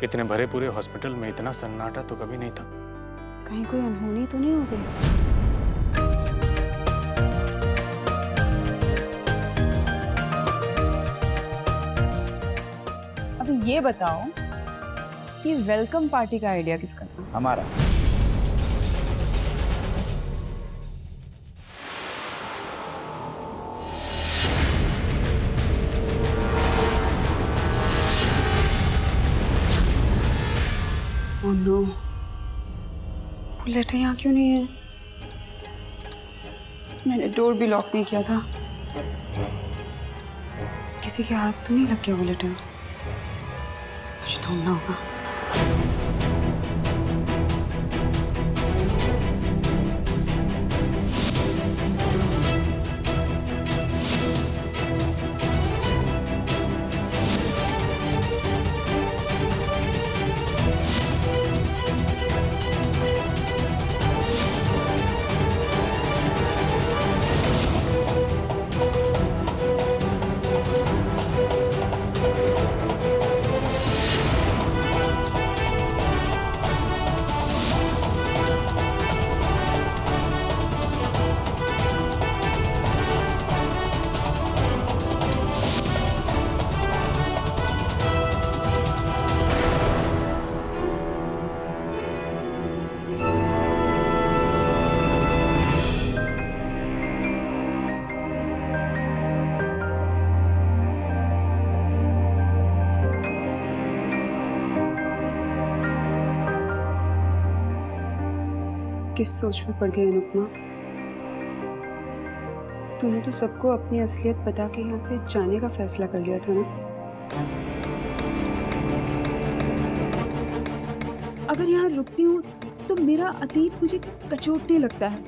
इतने भरे पूरे हॉस्पिटल में इतना सन्नाटा तो कभी नहीं था। कहीं कोई अनहोनी तो नहीं हो गई? अब ये बताओ कि वेलकम पार्टी का आइडिया किसका था? हमारा। ओह नो, वो लेटर यहाँ क्यों नहीं है? मैंने डोर भी लॉक नहीं किया था। किसी के हाथ तो नहीं लग गया वो लेटर? मुझे ढूंढना होगा। किस सोच में पड़ गई अनुपमा? तूने तो सबको अपनी असलियत बता के यहाँ से जाने का फैसला कर लिया था ना? अगर यहाँ रुकती हूँ तो मेरा अतीत मुझे कचोटने लगता है।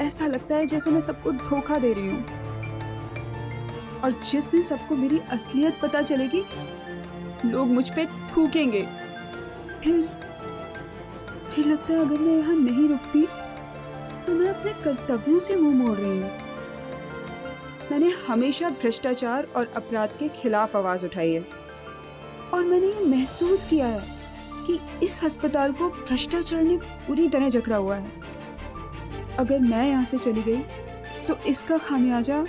ऐसा लगता है जैसे मैं सबको धोखा दे रही हूँ। और जिस दिन सबको मेरी असलियत पता चलेगी, लोग मुझ पे थूकेंगे। फिर लगता है अगर मैं यहाँ नहीं रुकती तो मैं अपने कर्तव्यों से मुंह मोड़ रही हूँ। मैंने हमेशा भ्रष्टाचार और अपराध के खिलाफ आवाज उठाई है और मैंने ये महसूस किया है कि इस अस्पताल को भ्रष्टाचार ने पूरी तरह जकड़ा हुआ है। अगर मैं यहाँ से चली गई तो इसका खामियाजा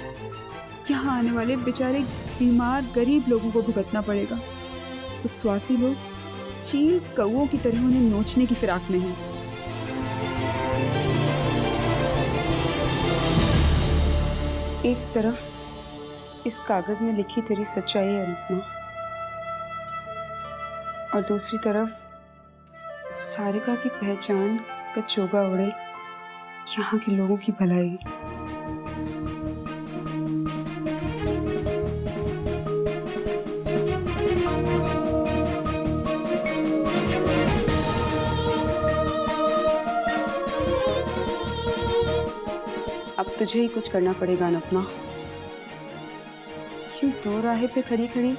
यहाँ आने वाले बेचारे बीमार गरीब लोगों को भुगतना पड़ेगा। कुछ स्वार्थी लोग चील कौओं की तरह उन्हें नोचने की फिराक में हैं। एक तरफ इस कागज में लिखी तेरी सच्चाई है अनुपमा, और दूसरी तरफ सारिका की पहचान का चोगा उड़े यहाँ के लोगों की भलाई। अब तुझे ही कुछ करना पड़ेगा अनुपमा। यूं दो राहें पे खड़ी खड़ी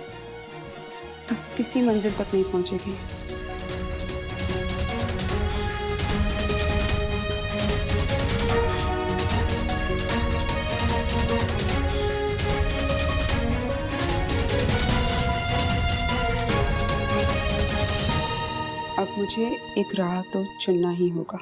तो किसी मंजिल तक नहीं पहुंचेगी। अब मुझे एक राह तो चुनना ही होगा।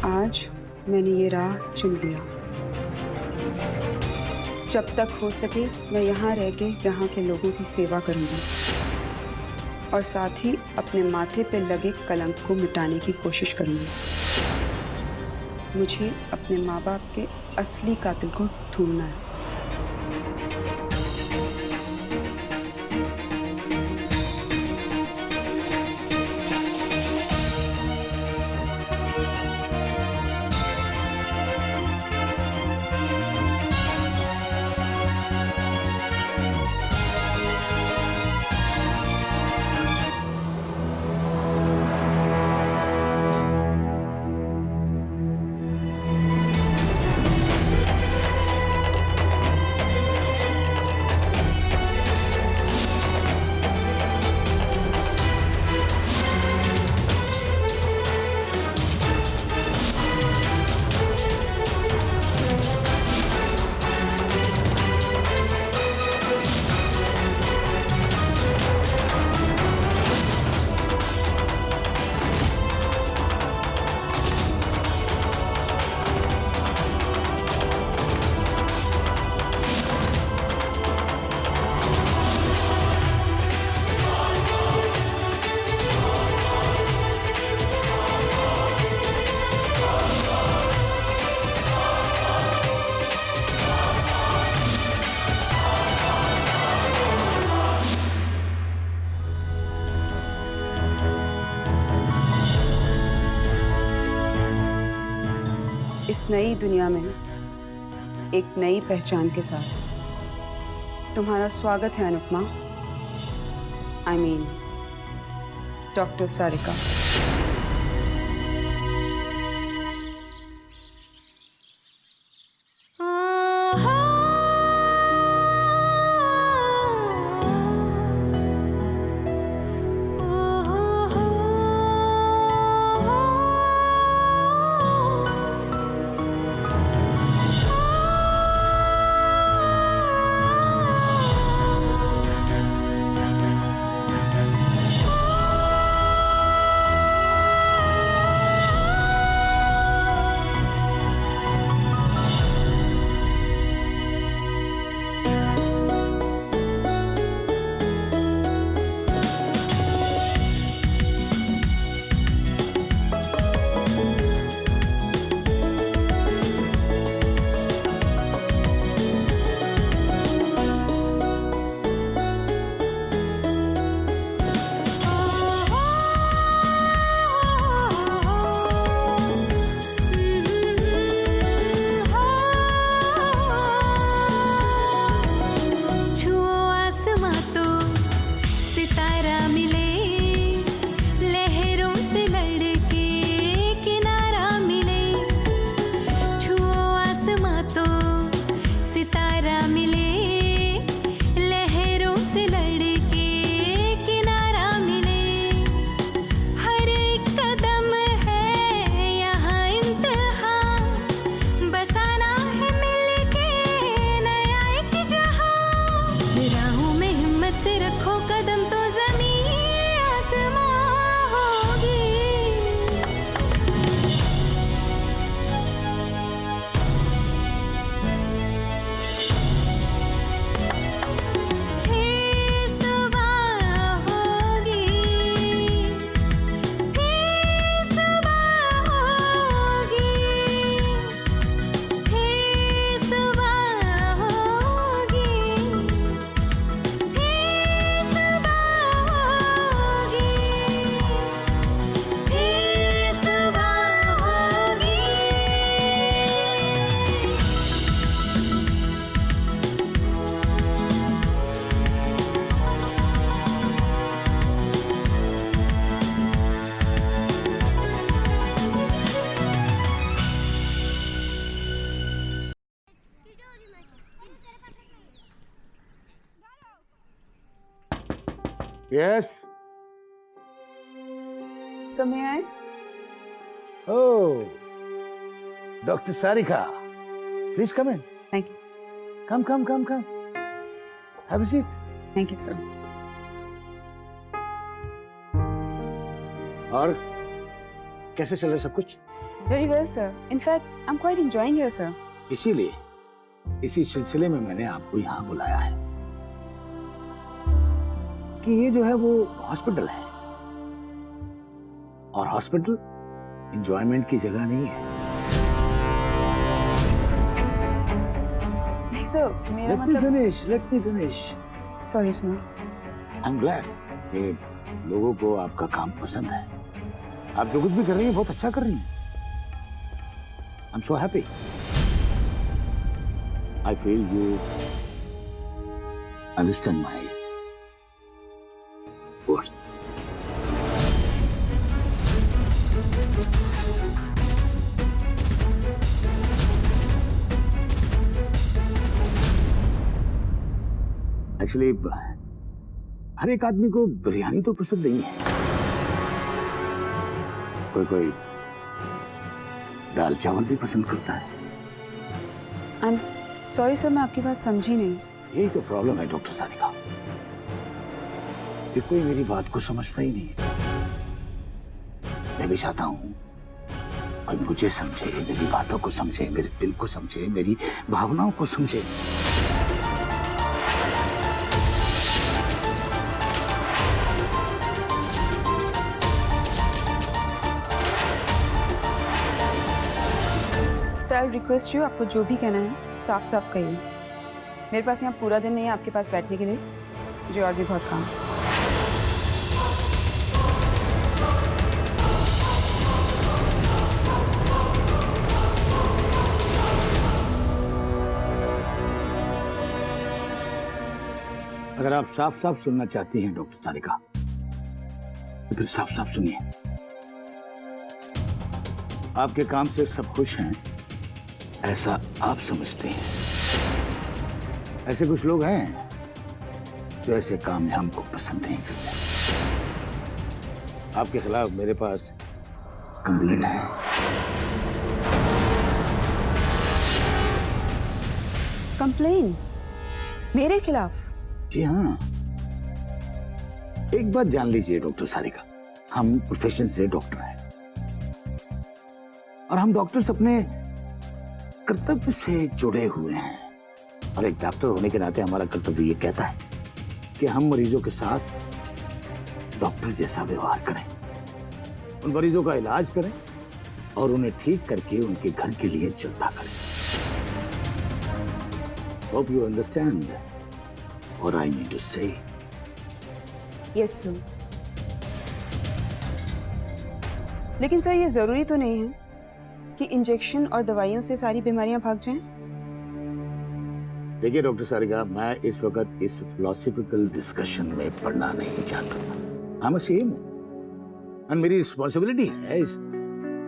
आज मैंने ये राह चुन लिया। जब तक हो सके मैं यहाँ रह के यहाँ के लोगों की सेवा करूँगी और साथ ही अपने माथे पे लगे कलंक को मिटाने की कोशिश करूँगी। मुझे अपने माँ बाप के असली कातिल को ढूंढना है। इस नई दुनिया में एक नई पहचान के साथ तुम्हारा स्वागत है Anupama. I mean doctor Sarika. Yes. समय आए। Oh, Dr. Sarika. Please come in. Thank you. Come. Have a seat. Thank you sir. और कैसे चल रहा है सब कुछ? Very well sir. In fact I am quite enjoying here sir. इसीलिए इसी सिलसिले में मैंने आपको यहाँ बुलाया है कि ये जो है वो हॉस्पिटल है और हॉस्पिटल एंजॉयमेंट की जगह नहीं है। नहीं सर, मेरा मतलब Let me finish. Sorry sir. I'm glad कि लोगों को आपका काम पसंद है। आप जो कुछ भी कर रही हैं बहुत अच्छा कर रही हैं। I'm so happy. I feel you understand my words. Actually, हर एक आदमी को बिरयानी तो पसंद नहीं है। कोई दाल चावल भी पसंद करता है। आई एम सॉरी सर, मैं आपकी बात समझी नहीं। यही तो प्रॉब्लम है डॉक्टर सारिका कि कोई मेरी बात को समझता ही नहीं है। मैं भी चाहता हूँ कोई मुझे समझे, मेरी बातों को समझे, मेरे दिल को समझे, मेरी भावनाओं को समझे। सर रिक्वेस्ट यू, आपको जो भी कहना है साफ साफ कहिए। मेरे पास यहाँ पूरा दिन नहीं है आपके पास बैठने के लिए, मुझे और भी बहुत काम है। अगर आप साफ साफ सुनना चाहती हैं डॉक्टर सारिका, तो फिर साफ साफ सुनिए। आपके काम से सब खुश हैं ऐसा आप समझते हैं। ऐसे कुछ लोग हैं जो ऐसे काम हमको पसंद नहीं करते। आपके खिलाफ मेरे पास कंप्लेंट है। कंप्लेन मेरे खिलाफ? जी हाँ। एक बात जान लीजिए डॉक्टर सारिका, हम प्रोफेशन से डॉक्टर हैं और हम डॉक्टर्स अपने कर्तव्य से जुड़े हुए हैं। और एक डॉक्टर होने के नाते हमारा कर्तव्य ये कहता है कि हम मरीजों के साथ डॉक्टर जैसा व्यवहार करें, उन मरीजों का इलाज करें और उन्हें ठीक करके उनके घर के लिए चिंता करें। Hope you understand what I need to say. Yes sir. लेकिन सर ये जरूरी तो नहीं है कि इंजेक्शन और दवाइयों से सारी बीमारियां भाग जाएं। देखिए डॉक्टर सारिका, मैं इस वक्त इस फिलोसॉफिकल डिस्कशन में पढ़ना नहीं चाहता। I'm a CM और मेरी रिस्पॉन्सिबिलिटी है इस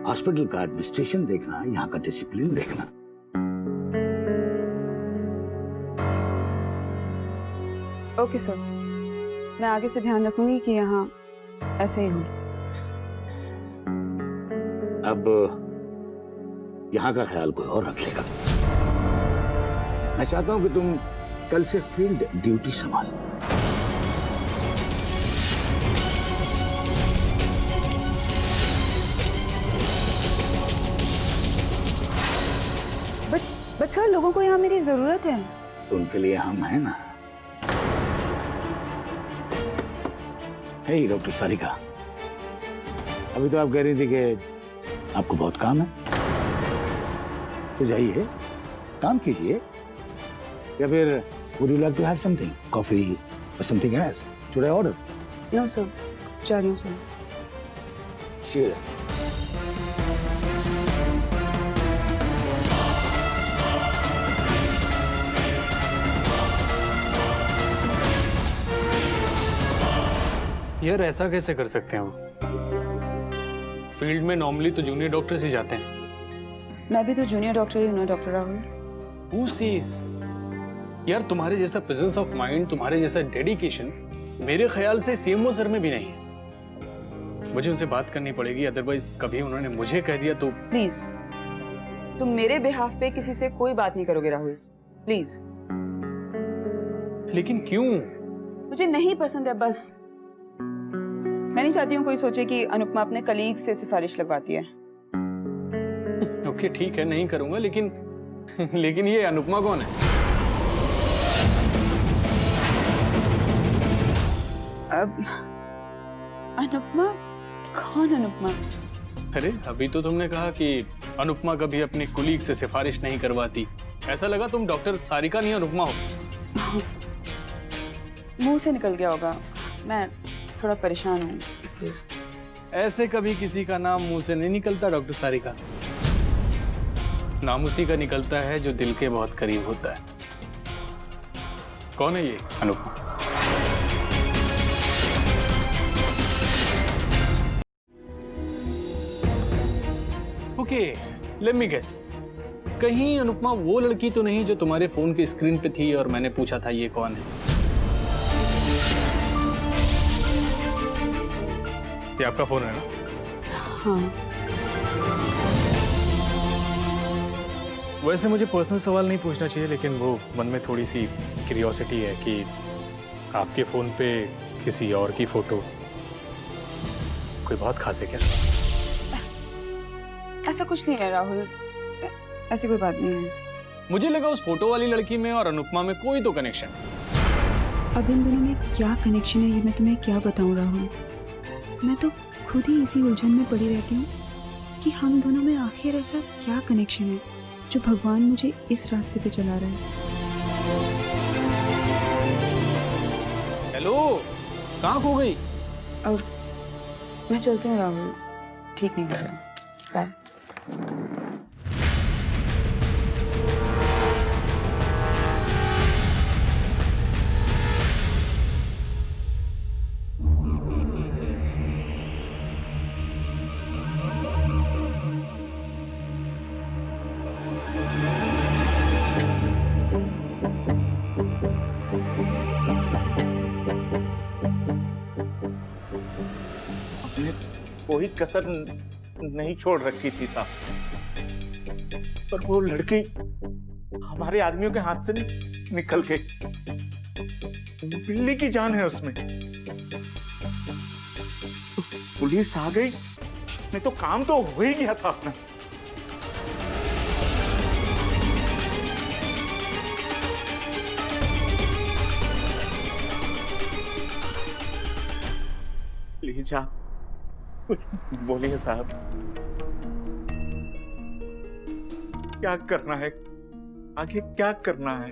हॉस्पिटल का एडमिनिस्ट्रेशन देखना, यहाँ का डिसिप्लिन देखना। ओके सर, मैं आगे से ध्यान रखूंगी कि यहाँ ऐसे ही हो। अब यहाँ का ख्याल कोई और रख लेगा। मैं चाहता हूँ कि तुम कल से फील्ड ड्यूटी संभालो। बट सर, लोगों को यहाँ मेरी जरूरत है। तो उनके लिए हम हैं ना। हे डॉक्टर सारिका, अभी तो आप कह रही थी कि आपको बहुत काम है, तो जाइए काम कीजिए। या फिर would you like to have something, coffee or something else? Should I order? No sir, जा रही हूँ सर। Sure. यार ऐसा कैसे कर सकते हैं वो? फील्ड में नॉर्मली तो जूनियर डॉक्टर्स ही जाते हैं। मैं भी तो जूनियर डॉक्टर ही हूँ ना डॉक्टर राहुल। Who says? यार तुम्हारे जैसा प्रेजेंस ऑफ माइंड, तुम्हारे जैसा डेडिकेशन मेरे ख्याल से सीएमओ सर में भी नहीं है। मुझे उनसे बात करनी पड़ेगी, अदरवाइज कभी उन्होंने मुझे कह दिया तो। प्लीज, तुम मेरे बिहाफ पे किसी से कोई बात नहीं करोगे राहुल, प्लीज। लेकिन क्यों? मुझे नहीं पसंद है बस। मैं नहीं चाहती हूँ कोई सोचे कि अनुपमा अपने कलीग से सिफारिश लगवाती है। ओके ठीक है, नहीं करूंगा, लेकिन ये अनुपमा कौन है? अब अनुपमा? कौन अनुपमा? अरे अभी तो तुमने कहा कि अनुपमा कभी अपने कुलीग से सिफारिश नहीं करवाती। ऐसा लगा तुम डॉक्टर सारिका नहीं अनुपमा हो। मुंह से निकल गया होगा, मैं थोड़ा परेशान हूँ इसलिए। ऐसे कभी किसी का नाम मुंह से नहीं निकलता डॉक्टर सारिका। नाम उसी का निकलता है जो दिल के बहुत करीब होता है। कौन है ये Anupama? Okay, let me guess. कहीं अनुपमा वो लड़की तो नहीं जो तुम्हारे फोन की स्क्रीन पे थी और मैंने पूछा था ये कौन है? ये आपका फोन है ना? हाँ। वैसे मुझे पर्सनल सवाल नहीं पूछना चाहिए, लेकिन वो मन में थोड़ी सी क्यूरियोसिटी है कि आपके फोन पे किसी और की फोटो, कोई बहुत खास है क्या? ऐसा कुछ नहीं है राहुल, ऐसी कोई बात नहीं है। मुझे लगा उस फोटो वाली लड़की में और अनुपमा में कोई तो कनेक्शन है। अब इन दोनों में क्या कनेक्शन है ये मैं तुम्हें क्या बताऊं राहुल। मैं तो खुद ही इसी उलझन में पड़ी रहती हूँ कि हम दोनों में आखिर ऐसा क्या कनेक्शन है जो भगवान मुझे इस रास्ते पे चला रहा है। हेलो, कहाँ खो गई? और मैं चलती हूँ राहुल, ठीक नहीं कर रहा। बाय। कोई कसर नहीं छोड़ रखी थी साहब, पर वो लड़की हमारे आदमियों के हाथ से निकल गई। बिल्ली की जान है उसमें। तो पुलिस आ गई, नहीं तो काम तो हो ही गया था अपना। प्लीज आप कुछ बोलिए साहब, क्या करना है आगे, क्या करना है?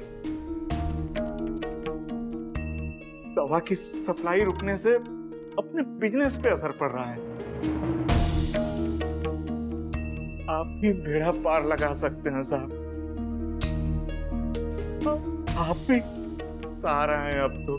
दवा की सप्लाई रुकने से अपने बिजनेस पे असर पड़ रहा है। आप ही बेड़ा पार लगा सकते हैं साहब, आप भी सहारा है अब तो।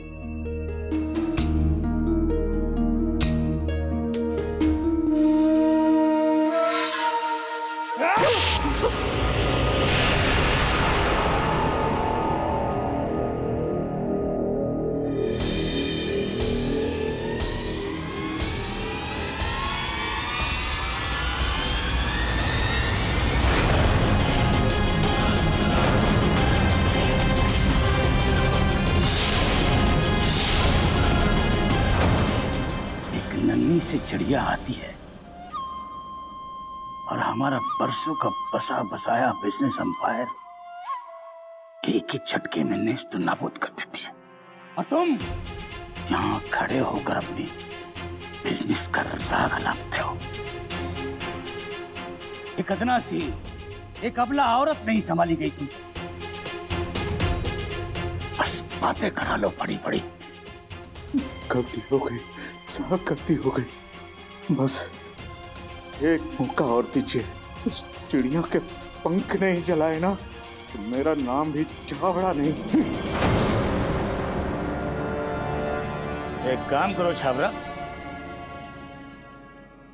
से चिड़िया आती है और हमारा बरसों का बसा बसाया बिजनेस अंपायर एक ही झटके में नेस्त नाबूद कर देती है, और तुम यहां खड़े होकर अपनी बिजनेस का राग लापते हो। एक अदना सी एक अबला औरत नहीं संभाली गई तुमसे, बस बातें करा लो बड़ी बड़ी। गलती हो गई साहब, गलती हो गई, बस एक मौका और दीजिए। उस चिड़िया के पंख नहीं जलाए ना तो मेरा नाम भी छाबड़ा नहीं। एक काम करो छाबड़ा,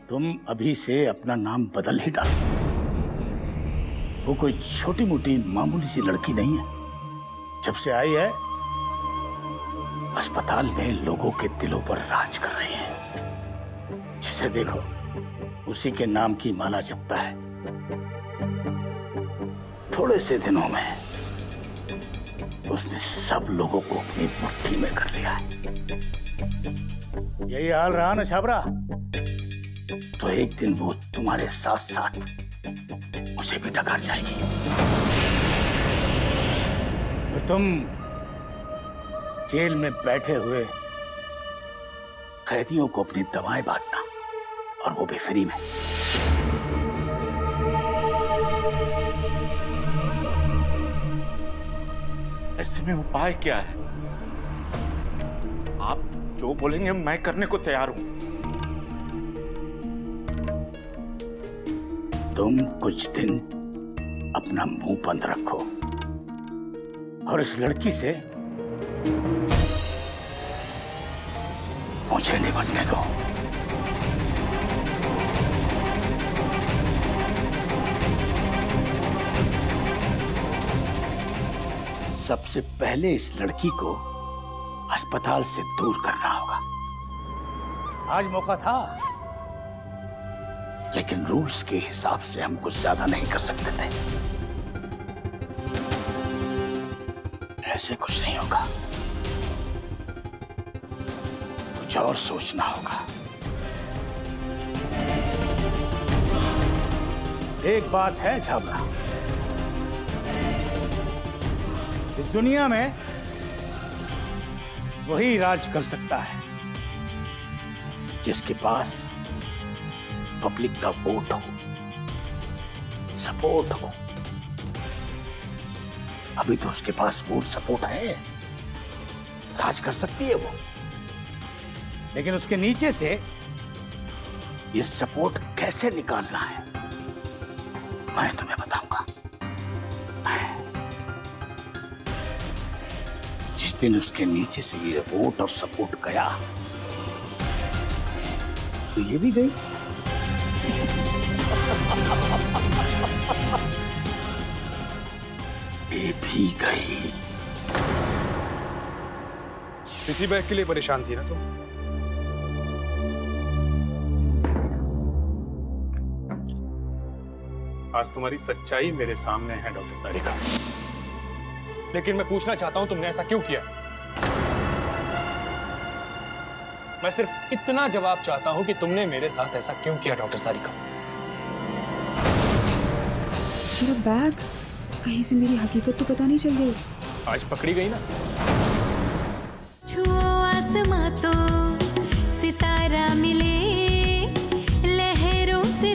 तुम अभी से अपना नाम बदल ही डालो। वो कोई छोटी मोटी मामूली सी लड़की नहीं है, जब से आई है अस्पताल में लोगों के दिलों पर राज कर रही है। जिसे देखो उसी के नाम की माला जपता है। थोड़े से दिनों में उसने सब लोगों को अपनी मुट्ठी में कर लिया है। यही हाल रहा ना छाबरा, तो एक दिन वो तुम्हारे साथ साथ उसे भी टकर जाएगी। तो तुम जेल में बैठे हुए कैदियों को अपनी दवाएं बांटना, और वो भी फ्री में। ऐसे में उपाय क्या है? आप जो बोलेंगे मैं करने को तैयार हूं। तुम कुछ दिन अपना मुंह बंद रखो और इस लड़की से मुझे निपटने दो। सबसे पहले इस लड़की को अस्पताल से दूर करना होगा। आज मौका था, लेकिन रूल्स के हिसाब से हम कुछ ज्यादा नहीं कर सकते थे। ऐसे कुछ नहीं होगा, कुछ और सोचना होगा। एक बात है छाबड़ा, इस दुनिया में वही राज कर सकता है जिसके पास पब्लिक का वोट हो, सपोर्ट हो। अभी तो उसके पास वोट सपोर्ट है, राज कर सकती है वो, लेकिन उसके नीचे से ये सपोर्ट कैसे निकालना है मैं तुम्हें बताऊंगा। जिस दिन उसके नीचे से ये वोट और सपोर्ट गया तो ये भी गई। ये भी गई। इसी बैग के लिए परेशान थी ना तुम? आज तुम्हारी सच्चाई मेरे सामने है डॉक्टर सारिका। लेकिन मैं पूछना चाहता हूं तुमने ऐसा क्यों किया? मैं सिर्फ इतना जवाब चाहता हूं कि तुमने मेरे साथ ऐसा क्यों किया डॉक्टर सारिका। मेरा बैग, कहीं से मेरी हकीकत तो पता नहीं चल गई। आज पकड़ी गई ना। छुओ आसमां तो सितारा मिले, लहरों से